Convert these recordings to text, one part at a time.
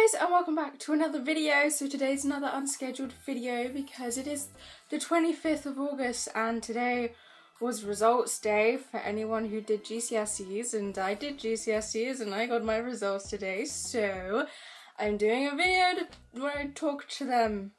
Hi guys, and welcome back to another video. So today's another unscheduled video because it is the 25th of August and today was results day for anyone who did GCSEs, and I did GCSEs and I got my results today, so I'm doing a video where I talk to them.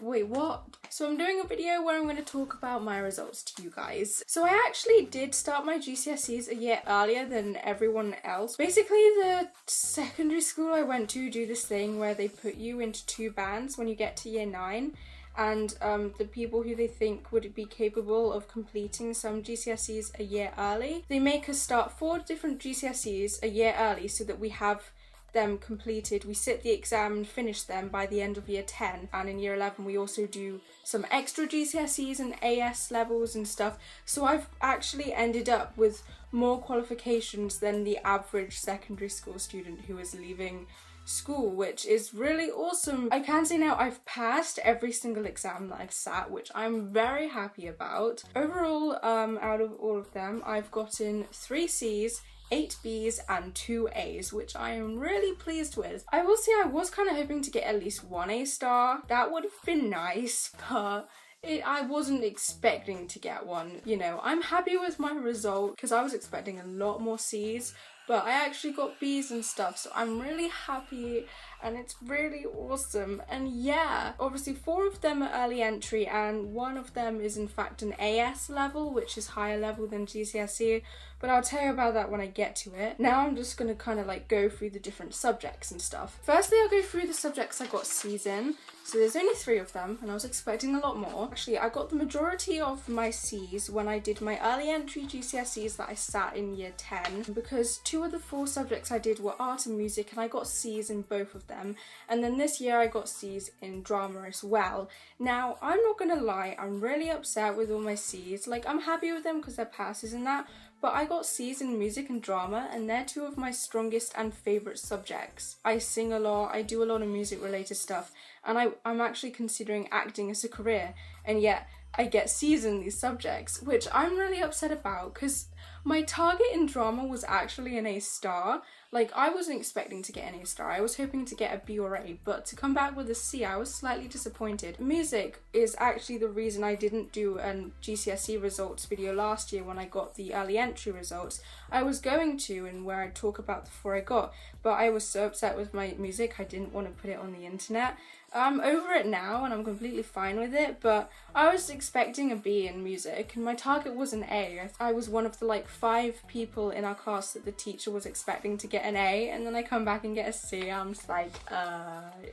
Wait, what? So I'm doing a video where I'm going to talk about my results to you guys. So I actually did start my GCSEs a year earlier than everyone else. Basically, the secondary school I went to do this thing where they put you into two bands when you get to year 9. And the people who they think would be capable of completing some GCSEs a year early, they make us start 4 different GCSEs a year early so that we have them completed. We sit the exam and finish them by the end of year 10, and in year 11 we also do some extra GCSEs and AS levels and stuff. So I've actually ended up with more qualifications than the average secondary school student who is leaving school, which is really awesome. I can say now I've passed every single exam that I've sat, which I'm very happy about. Overall, out of all of them, I've gotten 3 C's, 8 B's and 2 A's, which I am really pleased with. I will say I was kind of hoping to get at least 1 A star. That would have been nice, but I wasn't expecting to get one. You know, I'm happy with my result because I was expecting a lot more C's, but I actually got B's and stuff, so I'm really happy and it's really awesome. And yeah, obviously 4 of them are early entry and 1 of them is in fact an AS level, which is higher level than GCSE, but I'll tell you about that when I get to it. Now I'm just going to kind of like go through the different subjects and stuff. Firstly, I'll go through the subjects I got C's in. So there's only 3 of them and I was expecting a lot more. Actually, I got the majority of my C's when I did my early entry GCSEs that I sat in year 10, because 2 of the 4 subjects I did were art and music and I got C's in both of them. And then this year I got C's in drama as well. Now, I'm not gonna lie, I'm really upset with all my C's. Like, I'm happy with them because they're passes and that, but I got C's in music and drama and they're 2 of my strongest and favourite subjects. I sing a lot, I do a lot of music related stuff, and I'm actually considering acting as a career, and yet I get C's in these subjects, which I'm really upset about because my target in drama was actually an A star. Like, I wasn't expecting to get an A star, I was hoping to get a B or A, but to come back with a C, I was slightly disappointed. Music is actually the reason I didn't do a GCSE results video last year when I got the early entry results. I was going to, and where I talk about the 4 I got, but I was so upset with my music I didn't want to put it on the internet. I'm over it now and I'm completely fine with it, but I was expecting a B in music and my target was an A. I was one of the like 5 people in our class that the teacher was expecting to get an A, and then I come back and get a C. I'm just like,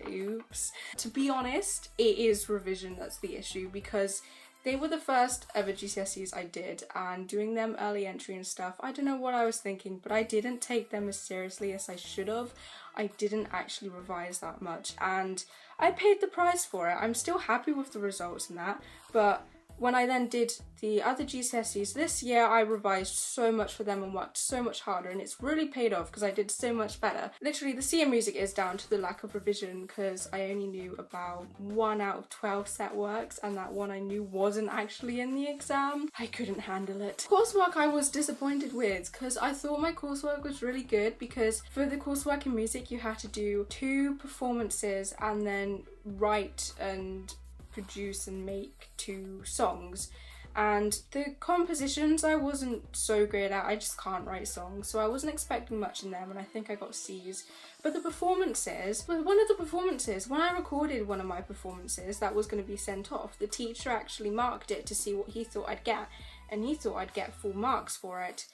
oops. To be honest, it is revision that's the issue, because they were the first ever GCSEs I did, and doing them early entry and stuff, I don't know what I was thinking, but I didn't take them as seriously as I should have. I didn't actually revise that much, and I paid the price for it. I'm still happy with the results and that, but when I then did the other GCSEs this year, I revised so much for them and worked so much harder, and it's really paid off because I did so much better. Literally, the C in music is down to the lack of revision because I only knew about 1 out of 12 set works, and that one I knew wasn't actually in the exam. I couldn't handle it. Coursework I was disappointed with because I thought my coursework was really good, because for the coursework in music you had to do 2 performances and then write and produce and make 2 songs, and the compositions I wasn't so great at. I just can't write songs, so I wasn't expecting much in them, and I think I got C's. But the performances, when I recorded one of my performances that was going to be sent off, the teacher actually marked it to see what he thought I'd get, and he thought I'd get full marks for it.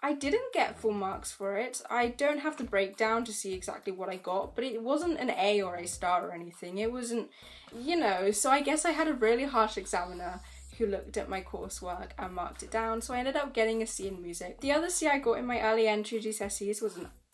I didn't get full marks for it. I don't have the breakdown to see exactly what I got, but it wasn't an A or A star or anything. It wasn't, you know, so I guess I had a really harsh examiner who looked at my coursework and marked it down, so I ended up getting a C in music. The other C I got in my early entry GCSEs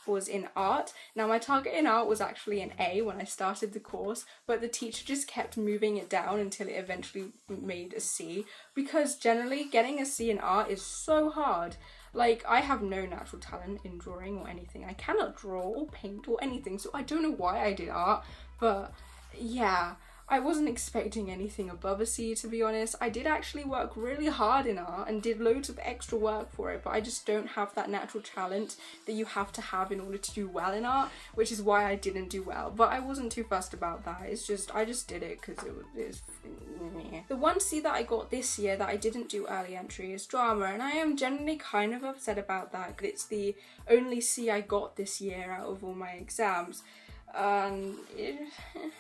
was in art. Now, my target in art was actually an A when I started the course, but the teacher just kept moving it down until it eventually made a C, because generally getting a C in art is so hard. Like, I have no natural talent in drawing or anything. I cannot draw or paint or anything, so I don't know why I did art, but yeah, I wasn't expecting anything above a C, to be honest. I did actually work really hard in art and did loads of extra work for it, but I just don't have that natural talent that you have to have in order to do well in art, which is why I didn't do well. But I wasn't too fussed about that. It's just, I just did it because it was the one C that I got this year that I didn't do early entry is drama, and I am generally kind of upset about that. It's the only C I got this year out of all my exams.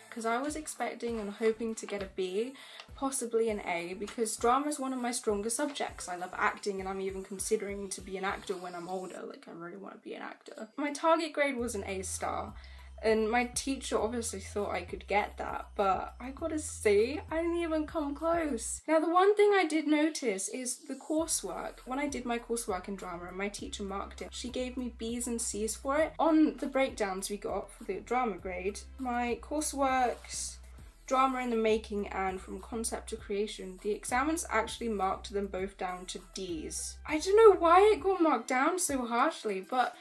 Because I was expecting and hoping to get a B, possibly an A, because drama is one of my stronger subjects. I love acting, and I'm even considering to be an actor when I'm older. Like, I really want to be an actor. My target grade was an A star, and my teacher obviously thought I could get that, but I got a C. I didn't even come close. Now, the one thing I did notice is the coursework. When I did my coursework in drama and my teacher marked it, she gave me B's and C's for it. On the breakdowns we got for the drama grade, my courseworks, drama in the making and from concept to creation, the examiners actually marked them both down to D's. I don't know why it got marked down so harshly, but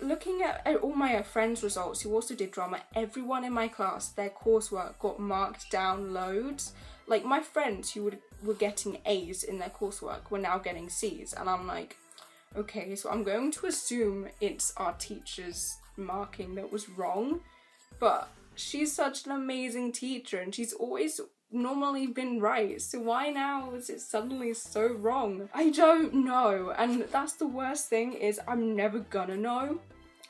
looking at all my friends' results who also did drama, everyone in my class, their coursework got marked down loads. Like, my friends who were getting A's in their coursework were now getting C's, and I'm like, okay, so I'm going to assume it's our teacher's marking that was wrong, but she's such an amazing teacher and she's always normally been right, so why now is it suddenly so wrong? I don't know, and that's the worst thing, is I'm never gonna know.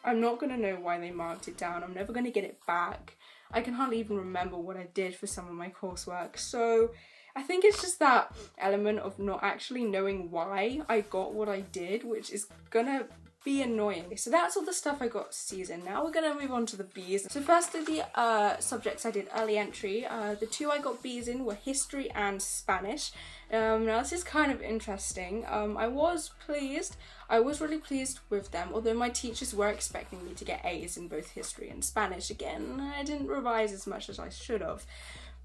I'm not gonna know why they marked it down. I'm never gonna get it back. I can hardly even remember what I did for some of my coursework, so I think it's just that element of not actually knowing why I got what I did, which is gonna be annoying. So that's all the stuff I got C's in. Now we're gonna move on to the B's. So firstly, the subjects I did early entry, the two I got B's in were history and Spanish. Now this is kind of interesting. I was really pleased with them, although my teachers were expecting me to get A's in both history and Spanish. Again, I didn't revise as much as I should have,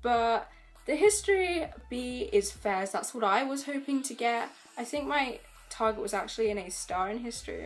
but the history B is fairs. That's what I was hoping to get. I think my target was actually an A star in history.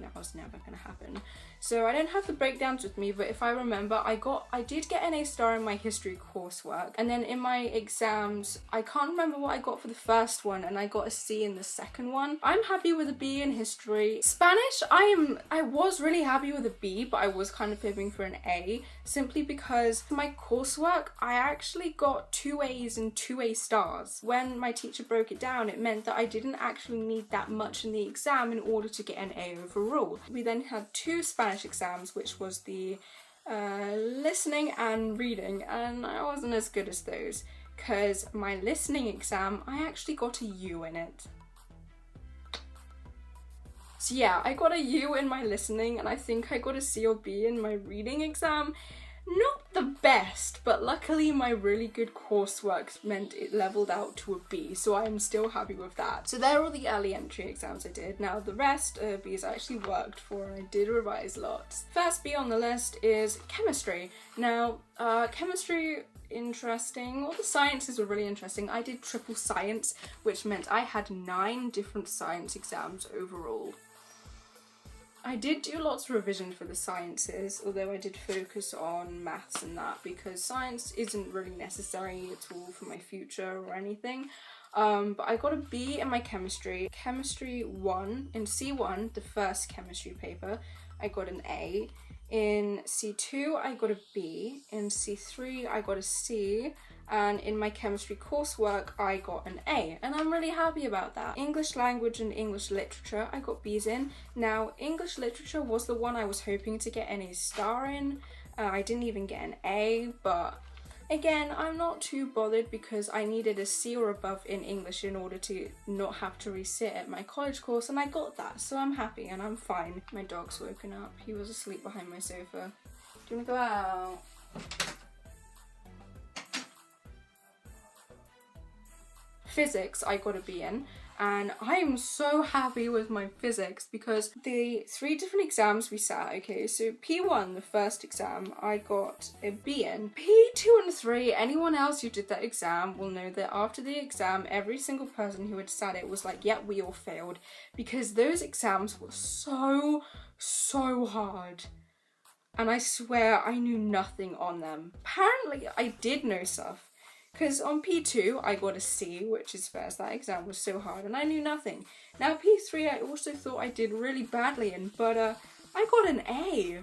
That was never gonna happen. So I don't have the breakdowns with me, but if I remember, I did get an A star in my history coursework, and then in my exams, I can't remember what I got for the first one, and I got a C in the second one. I'm happy with a B in history. Spanish, I was really happy with a B, but I was kind of hoping for an A, simply because for my coursework, I actually got 2 A's and 2 A stars. When my teacher broke it down, it meant that I didn't actually need that much in the exam in order to get an A overall. We then had 2 Spanish exams, which was the listening and reading, and I wasn't as good as those, because my listening exam, I actually got a U in it. So yeah, I got a U in my listening, and I think I got a C or B in my reading exam. Not the best, but luckily my really good coursework meant it leveled out to a B, so I'm still happy with that. So they're all the early entry exams I did. Now the rest B's I actually worked for, and I did revise lots. First B on the list is chemistry. Now chemistry, interesting. All the sciences were really interesting. I did triple science, which meant I had 9 different science exams overall. I did do lots of revision for the sciences, although I did focus on maths and that, because science isn't really necessary at all for my future or anything. But I got a B in my chemistry. Chemistry 1, in C1, the first chemistry paper, I got an A. In C2, I got a B. In C3, I got a C. And in my chemistry coursework, I got an A, and I'm really happy about that. English language and English literature, I got B's in. Now, English literature was the one I was hoping to get an A star in. I didn't even get an A, but again, I'm not too bothered because I needed a C or above in English in order to not have to resit at my college course, and I got that, so I'm happy and I'm fine. My dog's woken up. He was asleep behind my sofa. Do you want to go out? Physics, I got a B in, and I am so happy with my physics because the 3 different exams we sat, okay, so P1, the first exam, I got a B in. P2 and 3, anyone else who did that exam will know that after the exam, every single person who had sat it was like, yeah, we all failed, because those exams were so hard. and I swear I knew nothing on them. Apparently I did know stuff, because on P2 I got a C, which is fair, that exam was so hard, and I knew nothing. Now P3 I also thought I did really badly in, but I got an A.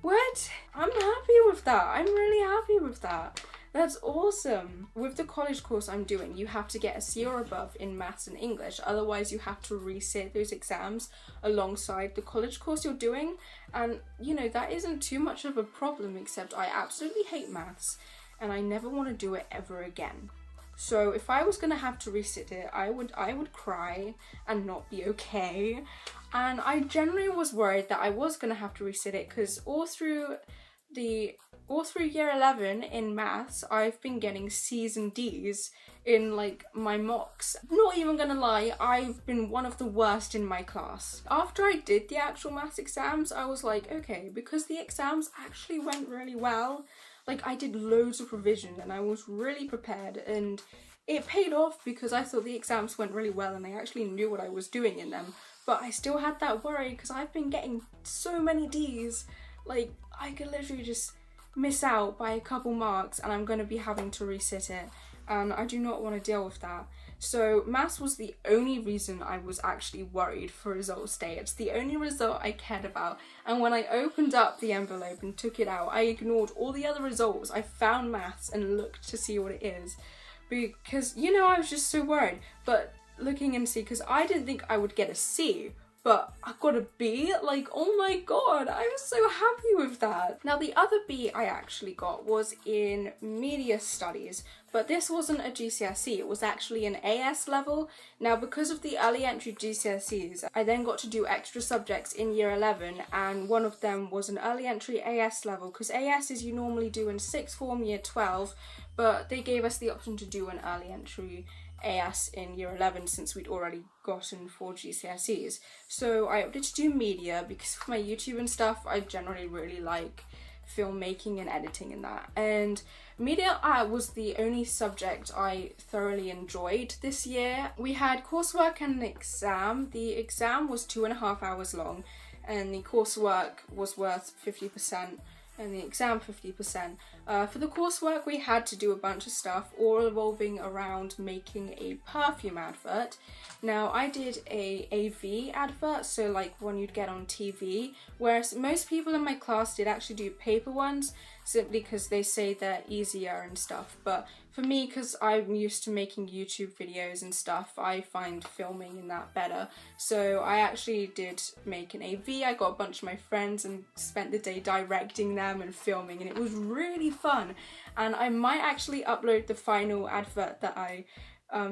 What? I'm happy with that. I'm really happy with that. That's awesome. With the college course I'm doing, you have to get a C or above in maths and English. Otherwise, you have to resit those exams alongside the college course you're doing. And, you know, that isn't too much of a problem, except I absolutely hate maths and I never want to do it ever again. So if I was going to have to resit it, I would cry and not be okay. And I generally was worried that I was going to have to resit it, because all through year 11 in maths, I've been getting C's and D's in like my mocks. Not even gonna lie, I've been one of the worst in my class. After I did the actual maths exams, I was like, okay, because the exams actually went really well, like I did loads of revision and I was really prepared, and it paid off because I thought the exams went really well and I actually knew what I was doing in them. But I still had that worry because I've been getting so many D's, like I could literally just miss out by a couple marks and I'm going to be having to resit it, and I do not want to deal with that. So maths was the only reason I was actually worried for results day. It's the only result I cared about, and when I opened up the envelope and took it out, I ignored all the other results. I found maths and looked to see what it is, because, you know, I was just so worried. But looking and see, because I didn't think I would get a C, but I got a B. Like, oh my god, I was so happy with that. Now the other B I actually got was in media studies, but this wasn't a GCSE, it was actually an AS level. Now because of the early entry GCSEs, I then got to do extra subjects in year 11, and one of them was an early entry AS level, because AS is you normally do in sixth form year 12, but they gave us the option to do an early entry AS in year 11 since we'd already gotten 4 GCSEs. So I opted to do media because for my YouTube and stuff, I generally really like filmmaking and editing and that. And media was the only subject I thoroughly enjoyed this year. We had coursework and an exam. The exam was 2.5 hours long and the coursework was worth 50%. And the exam 50%. For the coursework we had to do a bunch of stuff, all revolving around making a perfume advert. Now I did a AV advert, so like one you'd get on TV, whereas most people in my class did actually do paper ones, simply because they say they're easier and stuff. But for me, because I'm used to making YouTube videos and stuff, I find filming in that better. So I actually did make an AV. I got a bunch of my friends and spent the day directing them and filming, and it was really fun. And I might actually upload the final advert that I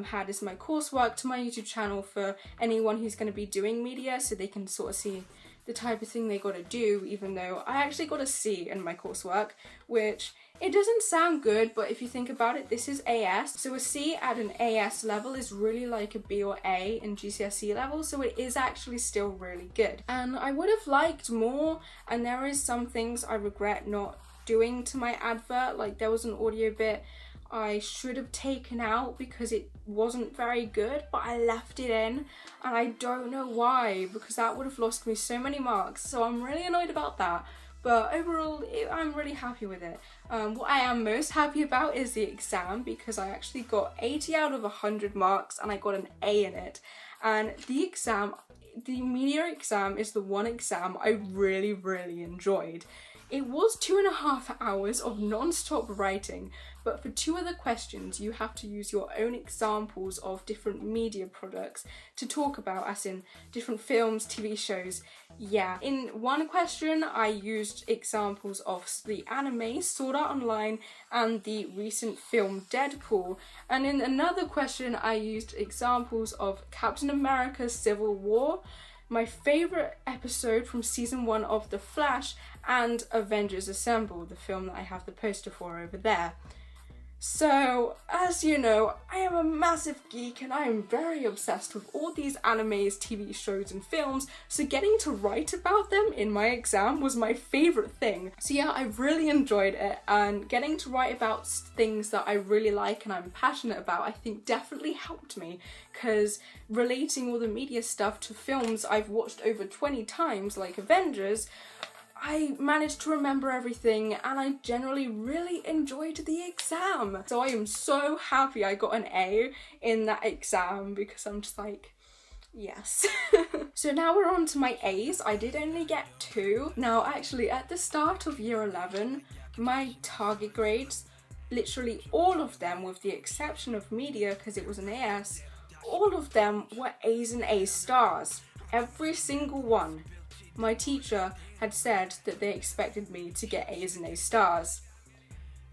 had as my coursework to my YouTube channel for anyone who's going to be doing media, so they can sort of see the type of thing they got to do, even though I actually got a C in my coursework, which it doesn't sound good, but if you think about it, this is AS, so a C at an AS level is really like a B or A in GCSE level, so it is actually still really good. And I would have liked more, and there is some things I regret not doing to my advert. Like there was an audio bit I should have taken out because it wasn't very good, but I left it in, and I don't know why, because that would have lost me so many marks, so I'm really annoyed about that. But overall, I'm really happy with it. What I am most happy about is the exam, because I actually got 80 out of 100 marks and I got an A in it. And the exam, the media exam, is the one exam I really, really enjoyed. It was 2.5 hours of non-stop writing, but for 2 other questions you have to use your own examples of different media products to talk about, as in different films, TV shows. Yeah, in one question I used examples of the anime Sword Art Online and the recent film Deadpool, and in another question I used examples of Captain America Civil War, my favourite episode from season 1 of The Flash, and Avengers Assemble, the film that I have the poster for over there. So, as you know, I am a massive geek and I am very obsessed with all these animes, TV shows and films, so getting to write about them in my exam was my favourite thing. So yeah, I really enjoyed it, and getting to write about things that I really like and I'm passionate about, I think definitely helped me, because relating all the media stuff to films I've watched over 20 times, like Avengers, I managed to remember everything and I generally really enjoyed the exam. So I am so happy I got an A in that exam because I'm just like, yes. So now we're on to my A's. I did only get 2. Now actually at the start of year 11, my target grades, literally all of them with the exception of media because it was an AS, all of them were A's and A stars. Every single one. My teacher had said that they expected me to get A's and A stars.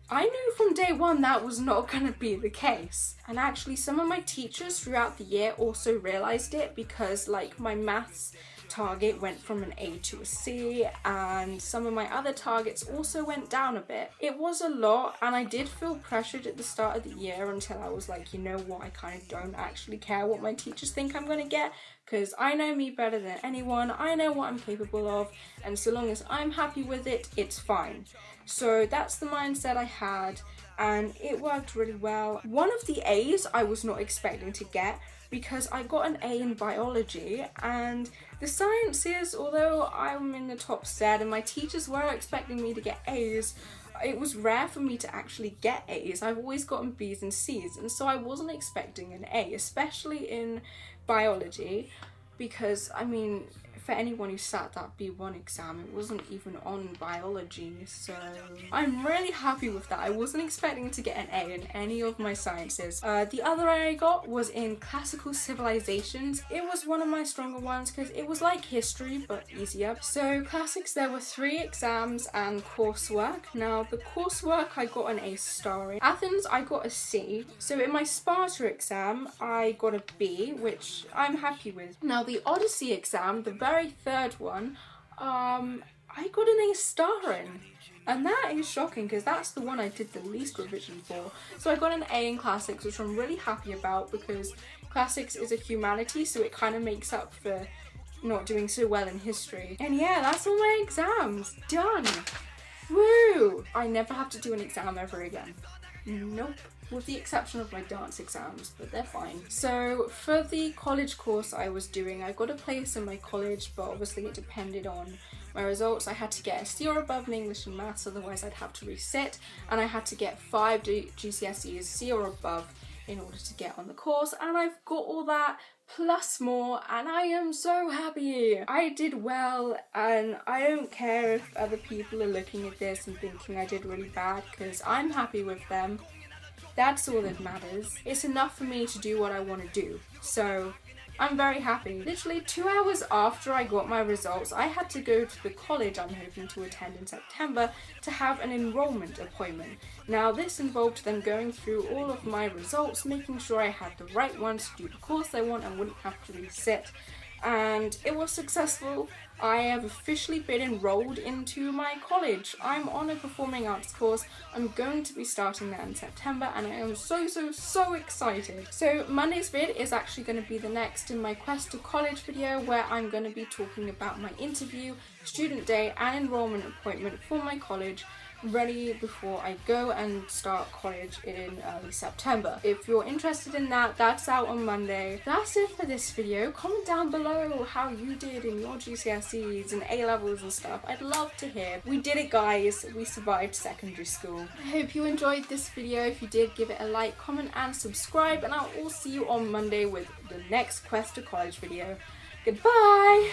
I knew from day one that was not going to be the case. And actually some of my teachers throughout the year also realised it because like my maths target went from an A to a C and some of my other targets also went down a bit. It was a lot and I did feel pressured at the start of the year until I was like, you know what, I kind of don't actually care what my teachers think I'm going to get because I know me better than anyone, I know what I'm capable of, and so long as I'm happy with it, it's fine. So that's the mindset I had and it worked really well. One of the A's I was not expecting to get because I got an A in biology, and the sciences, although I'm in the top set and my teachers were expecting me to get A's, it was rare for me to actually get A's. I've always gotten B's and C's, and so I wasn't expecting an A, especially in biology, because I mean, for anyone who sat that B1 exam, it wasn't even on biology, so I'm really happy with that. I wasn't expecting to get an A in any of my sciences. The other A I got was in classical civilizations. It was one of my stronger ones because it was like history but easier. So classics, there were 3 exams and coursework. Now the coursework I got an A star in. Athens I got a C. So in my Sparta exam I got a B, which I'm happy with. Now the Odyssey exam, the very third one, I got an A star in, and that is shocking because that's the one I did the least revision for. So I got an A in classics, which I'm really happy about because classics is a humanity, so it kind of makes up for not doing so well in history. And yeah, that's all my exams done. Woo! I never have to do an exam ever again. Nope. With the exception of my dance exams, but they're fine. So for the college course I was doing, I got a place in my college, but obviously it depended on my results. I had to get a C or above in English and maths, otherwise I'd have to resit, and I had to get 5 GCSEs C or above in order to get on the course, and I've got all that plus more, and I am so happy. I did well, and I don't care if other people are looking at this and thinking I did really bad, because I'm happy with them. That's all that matters. It's enough for me to do what I want to do. So I'm very happy. Literally 2 hours after I got my results, I had to go to the college I'm hoping to attend in September to have an enrollment appointment. Now this involved them going through all of my results, making sure I had the right ones to do the course I want and wouldn't have to resit. And it was successful. I have officially been enrolled into my college. I'm on a performing arts course. I'm going to be starting that in September and I am so excited. So Monday's vid is actually going to be the next in my Quest to College video, where I'm going to be talking about my interview, student day and enrollment appointment for my college, ready before I go and start college in early September. If you're interested in that, that's out on Monday. That's it for this video. Comment down below how you did in your GCSEs and A-levels and stuff. I'd love to hear. We did it, guys. We survived secondary school. I hope you enjoyed this video. If you did, give it a like, comment and subscribe, and I'll all see you on Monday with the next Quest to College video. Goodbye!